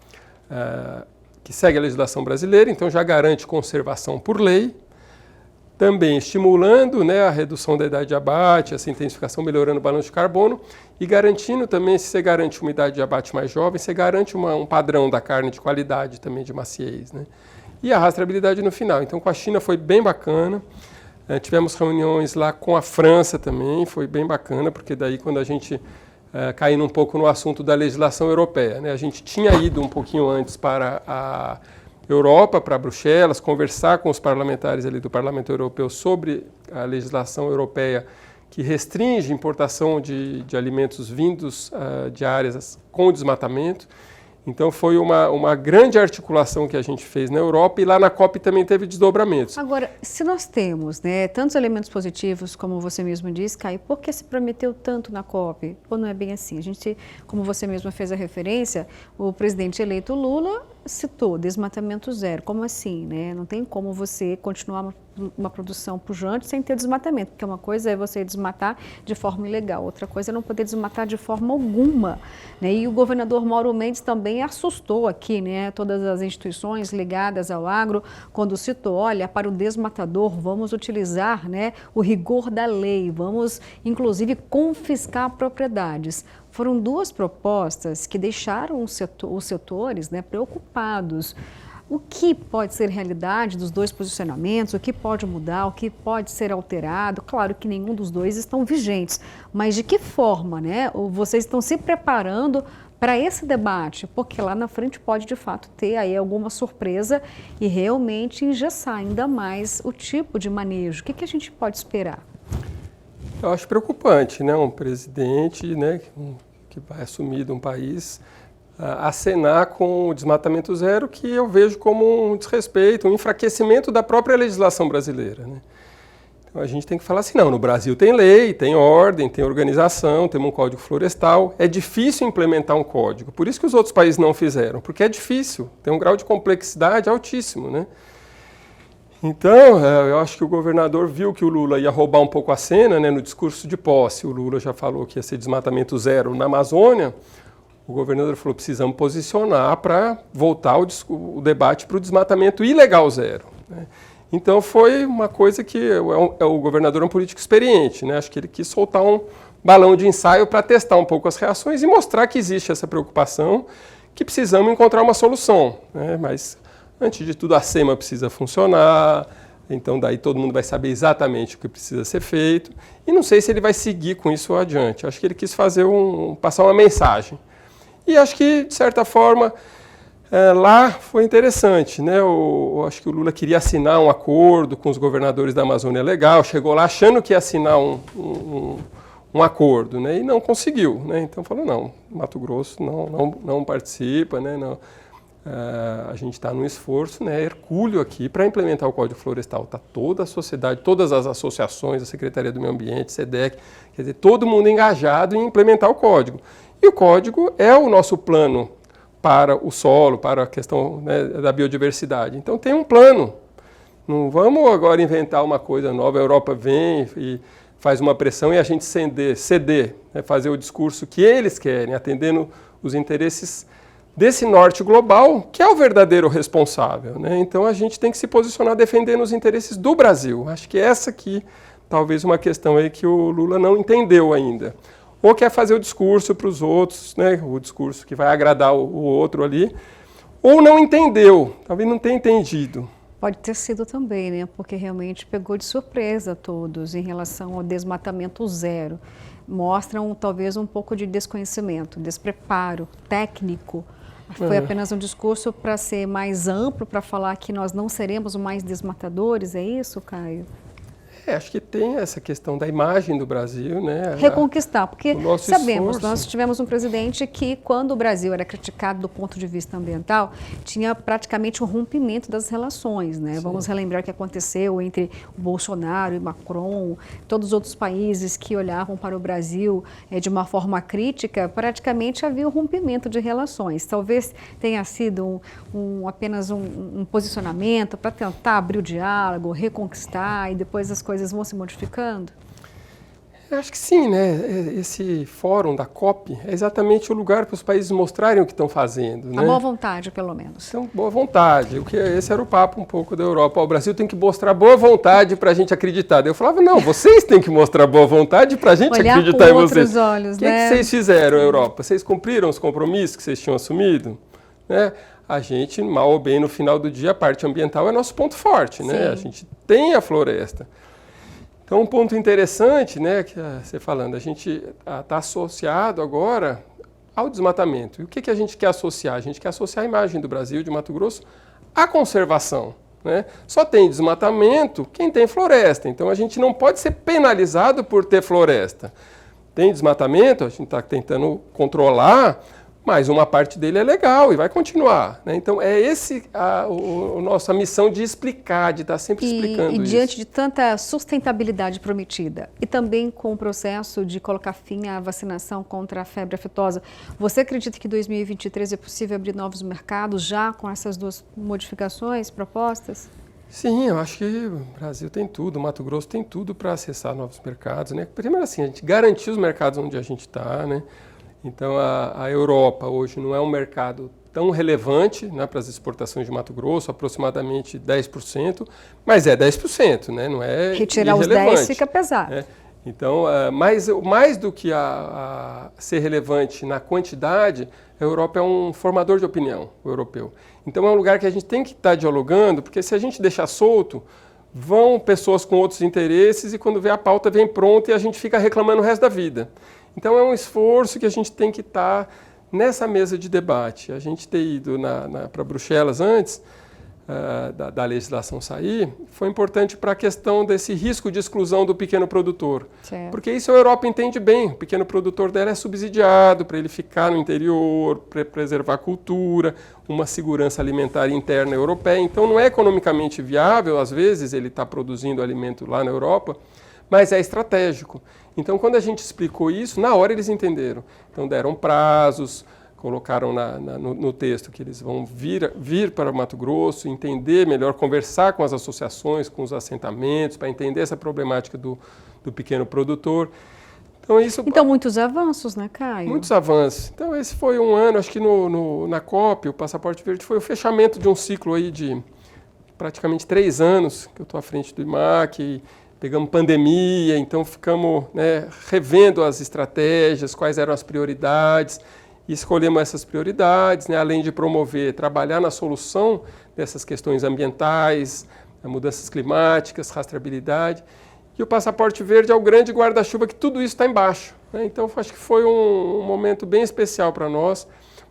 que segue a legislação brasileira, então já garante conservação por lei, também estimulando, né, a redução da idade de abate, essa intensificação, melhorando o balanço de carbono e garantindo também, se você garante uma idade de abate mais jovem, você garante um padrão da carne de qualidade também, de maciez, né? E a rastreabilidade no final. Então, com a China foi bem bacana. Tivemos reuniões lá com a França também, foi bem bacana, porque daí quando a gente, caindo um pouco no assunto da legislação europeia, né, a gente tinha ido um pouquinho antes para a Europa, para Bruxelas, conversar com os parlamentares ali do Parlamento Europeu sobre a legislação europeia que restringe importação de alimentos vindos de áreas com desmatamento. Então foi uma grande articulação que a gente fez na Europa e lá na COP também teve desdobramentos. Agora, se nós temos, né, tantos elementos positivos, como você mesmo disse, Caio, por que se prometeu tanto na COP? Ou não é bem assim? A gente, como você mesmo fez a referência, o presidente eleito Lula citou desmatamento zero. Como assim, né? Não tem como você continuar uma produção pujante sem ter desmatamento, porque uma coisa é você desmatar de forma ilegal, outra coisa é não poder desmatar de forma alguma, né? E o governador Mauro Mendes também assustou aqui, né, todas as instituições ligadas ao agro, quando citou, olha, para o desmatador vamos utilizar, né, o rigor da lei, vamos inclusive confiscar propriedades. Foram duas propostas que deixaram os setores, né, preocupados. O que pode ser realidade dos dois posicionamentos, o que pode mudar, o que pode ser alterado? Claro que nenhum dos dois estão vigentes, mas de que forma, né? Vocês estão se preparando para esse debate? Porque lá na frente pode, de fato, ter aí alguma surpresa e realmente engessar ainda mais o tipo de manejo. O que a gente pode esperar? Eu acho preocupante, né? Um presidente, né, que vai assumir um país acenar com o desmatamento zero, que eu vejo como um desrespeito, um enfraquecimento da própria legislação brasileira, né? Então a gente tem que falar assim, não, no Brasil tem lei, tem ordem, tem organização, temos um código florestal, é difícil implementar um código, por isso que os outros países não fizeram, porque é difícil, tem um grau de complexidade altíssimo, né? Então, eu acho que o governador viu que o Lula ia roubar um pouco a cena, né, no discurso de posse. O Lula já falou que ia ser desmatamento zero na Amazônia. O governador falou, precisamos posicionar para voltar o debate para o desmatamento ilegal zero, né? Então foi uma coisa que o governador é um político experiente, né? Acho que ele quis soltar um balão de ensaio para testar um pouco as reações e mostrar que existe essa preocupação, que precisamos encontrar uma solução, né? Mas, antes de tudo, a SEMA precisa funcionar, então daí todo mundo vai saber exatamente o que precisa ser feito. E não sei se ele vai seguir com isso adiante. Acho que ele quis passar uma mensagem. E acho que, de certa forma, lá foi interessante, né? Acho que o Lula queria assinar um acordo com os governadores da Amazônia Legal, chegou lá achando que ia assinar um acordo, né? E não conseguiu, né? Então falou, não, Mato Grosso não participa, né? Não. A gente está num esforço, né, hercúleo aqui para implementar o Código Florestal. Está toda a sociedade, todas as associações, a Secretaria do Meio Ambiente, SEDEC, quer dizer, todo mundo engajado em implementar o Código. E o Código é o nosso plano para o solo, para a questão, né, da biodiversidade. Então tem um plano. Não vamos agora inventar uma coisa nova. A Europa vem e faz uma pressão e a gente ceder, né, fazer o discurso que eles querem, atendendo os interesses desse norte global, que é o verdadeiro responsável, né? Então a gente tem que se posicionar defendendo os interesses do Brasil. Acho que essa aqui, talvez uma questão aí que o Lula não entendeu ainda. Ou quer fazer o discurso para os outros, né? O discurso que vai agradar o outro ali, ou não entendeu, talvez não tenha entendido. Pode ter sido também, né? Porque realmente pegou de surpresa todos em relação ao desmatamento zero. Mostram talvez um pouco de desconhecimento, despreparo técnico. Foi apenas um discurso para ser mais amplo, para falar que nós não seremos mais desmatadores, é isso, Caio? Acho que tem essa questão da imagem do Brasil, né? Reconquistar, porque sabemos, esforço. Nós tivemos um presidente que, quando o Brasil era criticado do ponto de vista ambiental, tinha praticamente um rompimento das relações, né? Vamos relembrar o que aconteceu entre o Bolsonaro e Macron, todos os outros países que olhavam para o Brasil de uma forma crítica, praticamente havia um rompimento de relações. Talvez tenha sido apenas um posicionamento para tentar abrir o diálogo, reconquistar e depois as coisas vão se modificando? Eu acho que sim, né? Esse fórum da COP é exatamente o lugar para os países mostrarem o que estão fazendo, né? A boa vontade, pelo menos. Então, boa vontade. Esse era o papo um pouco da Europa. O Brasil tem que mostrar boa vontade para a gente acreditar. Eu falava, não, vocês têm que mostrar boa vontade para a gente acreditar em vocês. Olhos, o que vocês fizeram, Europa? Vocês cumpriram os compromissos que vocês tinham assumido? Né? A gente, mal ou bem, no final do dia, a parte ambiental é nosso ponto forte, né? A gente tem a floresta. Então, um ponto interessante, né, que você falando, a gente está associado agora ao desmatamento. E o que a gente quer associar? A gente quer associar a imagem do Brasil, de Mato Grosso, à conservação, né? Só tem desmatamento quem tem floresta. Então, a gente não pode ser penalizado por ter floresta. Tem desmatamento, a gente está tentando controlar, mas uma parte dele é legal e vai continuar, né? Então é esse a nossa missão de explicar, de estar sempre explicando isso. E diante de tanta sustentabilidade prometida e também com o processo de colocar fim à vacinação contra a febre aftosa, você acredita que em 2023 é possível abrir novos mercados já com essas duas modificações propostas? Sim, eu acho que o Brasil tem tudo, o Mato Grosso tem tudo para acessar novos mercados, né? Primeiro assim, a gente garantir os mercados onde a gente está, né? Então a Europa hoje não é um mercado tão relevante, né, para as exportações de Mato Grosso, aproximadamente 10%, mas é 10%, né? Não é retirar irrelevante, os 10 fica pesado. Né? Então, mais do que ser relevante na quantidade, a Europa é um formador de opinião, o europeu. Então é um lugar que a gente tem que estar dialogando, porque se a gente deixar solto, vão pessoas com outros interesses e quando vê a pauta vem pronta e a gente fica reclamando o resto da vida. Então é um esforço que a gente tem que estar nessa mesa de debate. A gente ter ido para Bruxelas antes da legislação sair, foi importante para a questão desse risco de exclusão do pequeno produtor. Certo. Porque isso a Europa entende bem. O pequeno produtor dela é subsidiado para ele ficar no interior, para preservar a cultura, uma segurança alimentar interna europeia. Então não é economicamente viável, às vezes, ele está produzindo alimento lá na Europa, mas é estratégico. Então, quando a gente explicou isso, na hora eles entenderam. Então, deram prazos, colocaram no texto que eles vão vir para Mato Grosso, entender melhor, conversar com as associações, com os assentamentos, para entender essa problemática do pequeno produtor. Então, muitos avanços, né, Caio? Muitos avanços. Então, esse foi um ano, acho que na COP, o Passaporte Verde foi o fechamento de um ciclo aí de praticamente 3 anos, que eu estou à frente do IMAC, pegamos pandemia, então ficamos, né, revendo as estratégias, quais eram as prioridades, e escolhemos essas prioridades, né, além de promover, trabalhar na solução dessas questões ambientais, mudanças climáticas, rastreabilidade. E o Passaporte Verde é o grande guarda-chuva que tudo isso está embaixo, né? Então, acho que foi um momento bem especial para nós,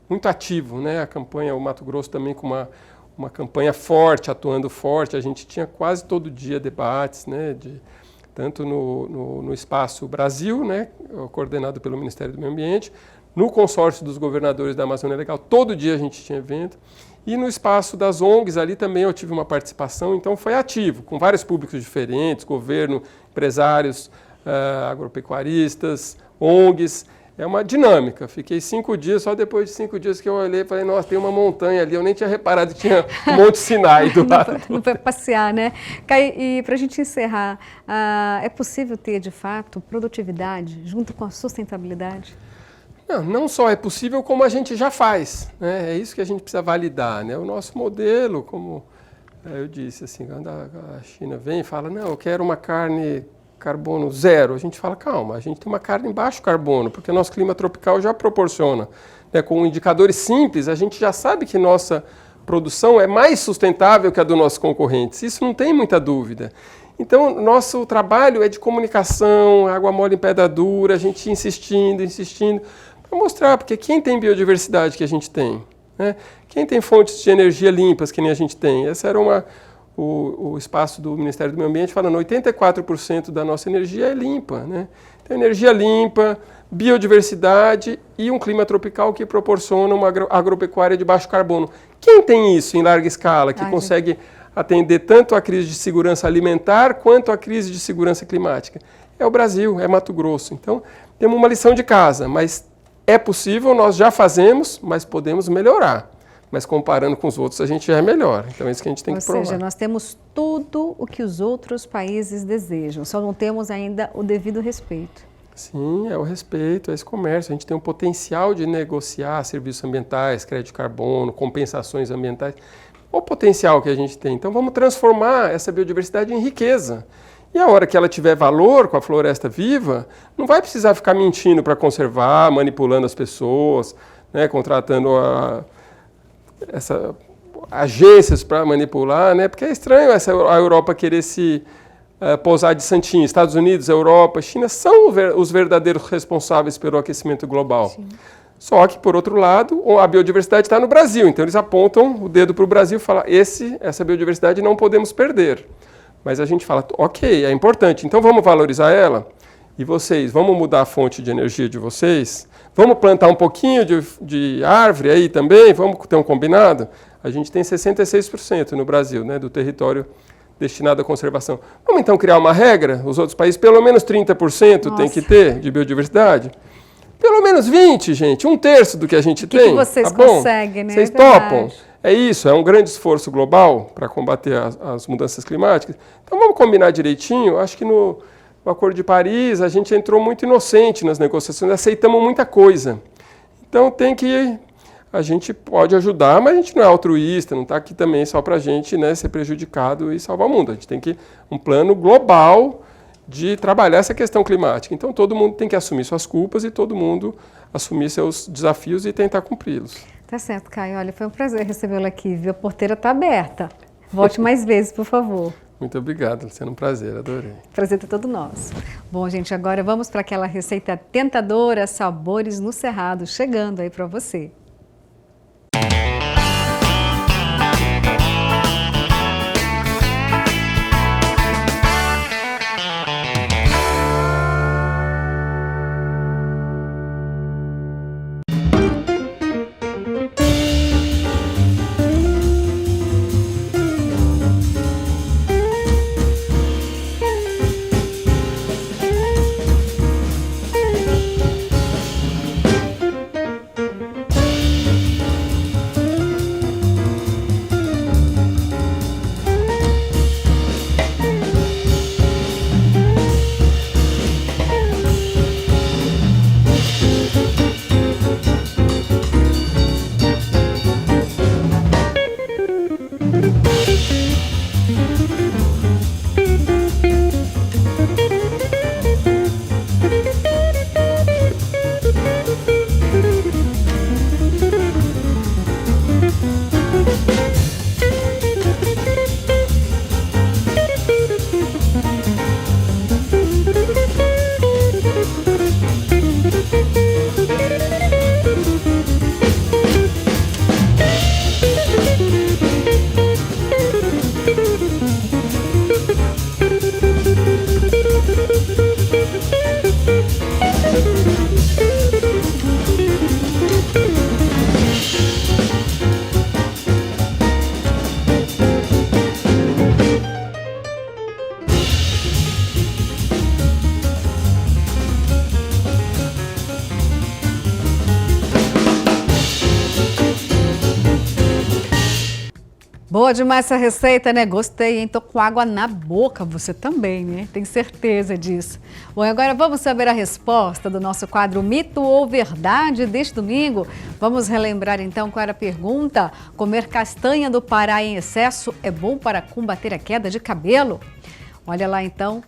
muito ativo, né? A campanha, o Mato Grosso também com uma campanha forte, atuando forte. A gente tinha quase todo dia debates, né, tanto no Espaço Brasil, né, coordenado pelo Ministério do Meio Ambiente, no consórcio dos governadores da Amazônia Legal, todo dia a gente tinha evento, e no espaço das ONGs ali também eu tive uma participação, então foi ativo, com vários públicos diferentes, governo, empresários, agropecuaristas, ONGs. É uma dinâmica. Fiquei 5 dias, só depois de 5 dias que eu olhei e falei, nossa, tem uma montanha ali, eu nem tinha reparado que tinha um monte de Sinai do lado. Não foi passear, né? Caio, e para a gente encerrar, é possível ter, de fato, produtividade junto com a sustentabilidade? Não só é possível, como a gente já faz, né? É isso que a gente precisa validar, né? O nosso modelo, como eu disse, assim, quando a China vem e fala, não, eu quero uma carne carbono zero, a gente fala, calma, a gente tem uma carne em baixo carbono, porque o nosso clima tropical já proporciona, né? Com indicadores simples, a gente já sabe que nossa produção é mais sustentável que a dos nossos concorrentes, isso não tem muita dúvida. Então, nosso trabalho é de comunicação, água mole em pedra dura, a gente insistindo, para mostrar, porque quem tem biodiversidade que a gente tem, né? Quem tem fontes de energia limpas que nem a gente tem, essa era o espaço do Ministério do Meio Ambiente falando 84% da nossa energia é limpa, né? Então, energia limpa, biodiversidade e um clima tropical que proporciona uma agropecuária de baixo carbono. Quem tem isso em larga escala, que consegue atender tanto a crise de segurança alimentar quanto a crise de segurança climática? É o Brasil, é Mato Grosso. Então, temos uma lição de casa, mas é possível, nós já fazemos, mas podemos melhorar. Mas comparando com os outros, a gente já é melhor. Então é isso que a gente tem que provar. Ou seja, nós temos tudo o que os outros países desejam, só não temos ainda o devido respeito. Sim, é o respeito, é esse comércio. A gente tem um potencial de negociar serviços ambientais, crédito de carbono, compensações ambientais. O potencial que a gente tem. Então vamos transformar essa biodiversidade em riqueza. E a hora que ela tiver valor com a floresta viva, não vai precisar ficar mentindo para conservar, manipulando as pessoas, né, contratando agências para manipular, né? Porque é estranho a Europa querer se pousar de santinho. Estados Unidos, Europa, China são os verdadeiros responsáveis pelo aquecimento global. Sim. Só que, por outro lado, a biodiversidade está no Brasil. Então, eles apontam o dedo para o Brasil e falam, essa biodiversidade não podemos perder. Mas a gente fala, ok, é importante, então vamos valorizar ela? E vocês, vamos mudar a fonte de energia de vocês? Vamos plantar um pouquinho de árvore aí também? Vamos ter um combinado? A gente tem 66% no Brasil, né, do território destinado à conservação. Vamos então criar uma regra? Os outros países, pelo menos 30% tem que ter de biodiversidade? Pelo menos 20%, gente. 1/3 do que a gente tem. Que vocês tá bom? conseguem, né? Vocês topam? É isso, é um grande esforço global para combater as mudanças climáticas. Então vamos combinar direitinho. Acho que no Acordo de Paris a gente entrou muito inocente nas negociações, aceitamos muita coisa. Então a gente pode ajudar, mas a gente não é altruísta, não está aqui também só para a gente, né, ser prejudicado e salvar o mundo. A gente tem que um plano global de trabalhar essa questão climática. Então todo mundo tem que assumir suas culpas e todo mundo assumir seus desafios e tentar cumpri-los. Tá certo, Caio. Olha, foi um prazer recebê-lo aqui, viu? A porteira está aberta. Volte mais vezes, por favor. Muito obrigado, sendo um prazer, adorei. Prazer é todo nosso. Bom, gente, agora vamos para aquela receita tentadora, sabores no Cerrado, chegando aí para você. Boa demais essa receita, né? Gostei, hein? Tô com água na boca, você também, né? Tenho certeza disso. Bom, agora vamos saber a resposta do nosso quadro Mito ou Verdade deste domingo. Vamos relembrar então qual era a pergunta. Comer castanha do Pará em excesso é bom para combater a queda de cabelo? Olha lá então.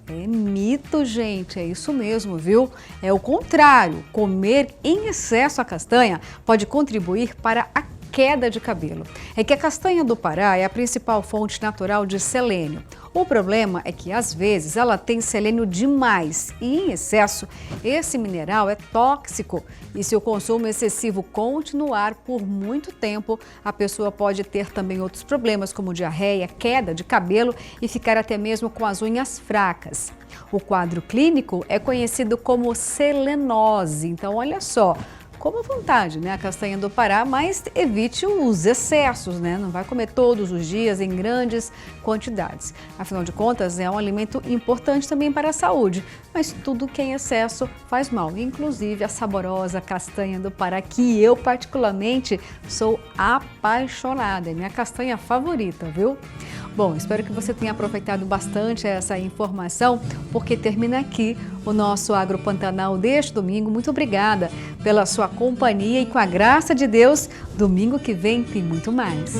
É mito, gente, é isso mesmo, viu? É o contrário, comer em excesso a castanha pode contribuir para a queda de cabelo. É que a castanha do Pará é a principal fonte natural de selênio. O problema é que, às vezes, ela tem selênio demais e, em excesso, esse mineral é tóxico. E se o consumo excessivo continuar por muito tempo, a pessoa pode ter também outros problemas, como diarreia, queda de cabelo e ficar até mesmo com as unhas fracas. O quadro clínico é conhecido como selenose. Então, olha só. Coma à vontade, né, a castanha do Pará, mas evite os excessos, né? Não vai comer todos os dias em grandes quantidades. Afinal de contas, é um alimento importante também para a saúde, mas tudo que é em excesso faz mal, inclusive a saborosa castanha do Pará, que eu particularmente sou apaixonada, é minha castanha favorita, viu? Bom, espero que você tenha aproveitado bastante essa informação, porque termina aqui o nosso Agro Pantanal deste domingo. Muito obrigada pela sua companhia e, com a graça de Deus, domingo que vem tem muito mais.